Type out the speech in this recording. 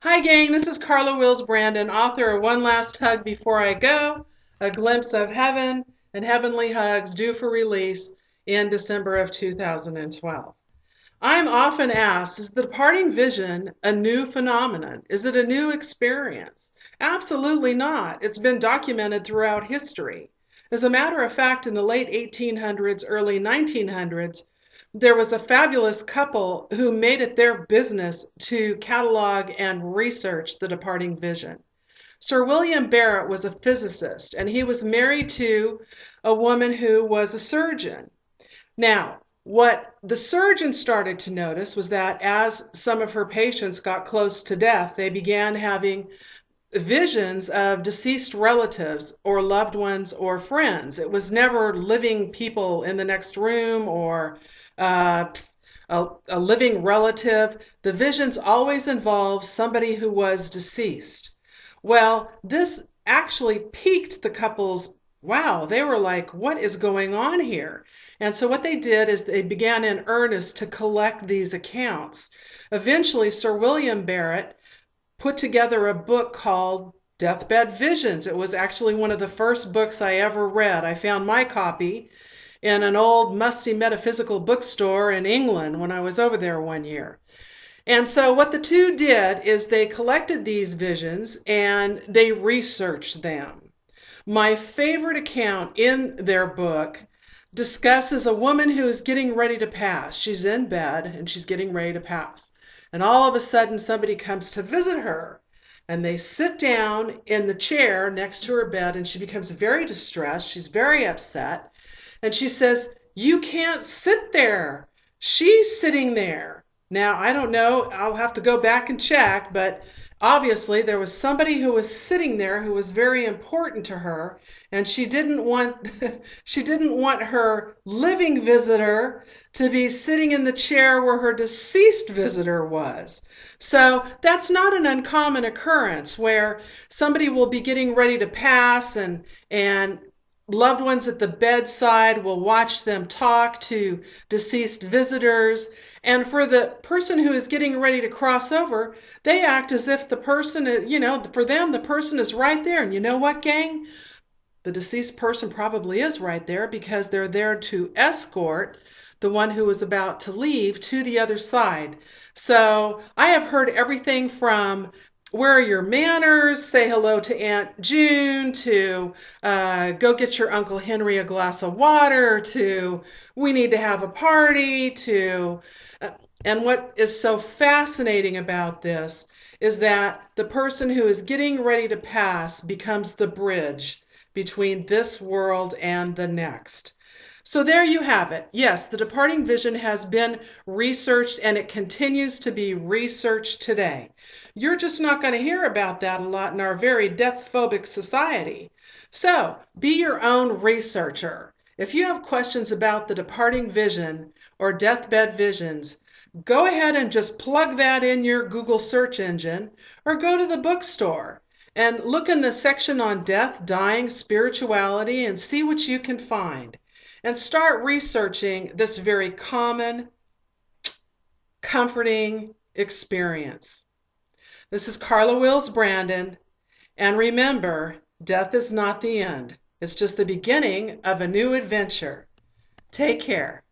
Hi, gang. This is Carla Wills Brandon, author of One Last Hug Before I Go, A Glimpse of Heaven, and Heavenly Hugs due for release in December of 2012. I'm often asked, is the departing vision a new phenomenon? Is it a new experience? Absolutely not. It's been documented throughout history. As a matter of fact, in the late 1800s, early 1900s, there was a fabulous couple who made it their business to catalog and research the departing vision. Sir William Barrett was a physicist, and he was married to a woman who was a surgeon. Now, what the surgeon started to notice was that as some of her patients got close to death, they began having visions of deceased relatives or loved ones or friends. It was never living people in the next room or uh, a living relative. The visions always involved somebody who was deceased. Well, this actually piqued the couple's wow. They were like, what is going on here? And so what they did is they began in earnest to collect these accounts. Eventually, Sir William Barrett put together a book called Deathbed Visions. It was actually one of the first books I ever read. I found my copy in an old musty metaphysical bookstore in England when I was over there one year. And so what the two did is they collected these visions and they researched them. My favorite account in their book discusses a woman who is getting ready to pass. She's in bed and she's getting ready to pass. And all of a sudden, somebody comes to visit her. And they sit down in the chair next to her bed, and she becomes very distressed. She's very upset. And she says, "You can't sit there. She's sitting there." Now, I don't know, I'll have to go back and check, but obviously there was somebody who was sitting there who was very important to her, and she didn't want she didn't want her living visitor to be sitting in the chair where her deceased visitor was. So that's not an uncommon occurrence where somebody will be getting ready to pass and loved ones at the bedside will watch them talk to deceased visitors. And for the person who is getting ready to cross over, they act as if the person, for them, the person is right there. And you know what, gang? The deceased person probably is right there because they're there to escort the one who is about to leave to the other side. So I have heard everything from where are your manners? Say hello to Aunt June, to go get your Uncle Henry a glass of water, to we need to have a party, to. And what is so fascinating about this is that the person who is getting ready to pass becomes the bridge between this world and the next. So there you have it. Yes, the departing vision has been researched and it continues to be researched today. You're just not going to hear about that a lot in our very death-phobic society. So be your own researcher. If you have questions about the departing vision or deathbed visions, go ahead and just plug that in your Google search engine or go to the bookstore and look in the section on death, dying, spirituality, and see what you can find. And start researching this very common, comforting experience. This is Carla Wills Brandon, and remember, death is not the end. It's just the beginning of a new adventure. Take care.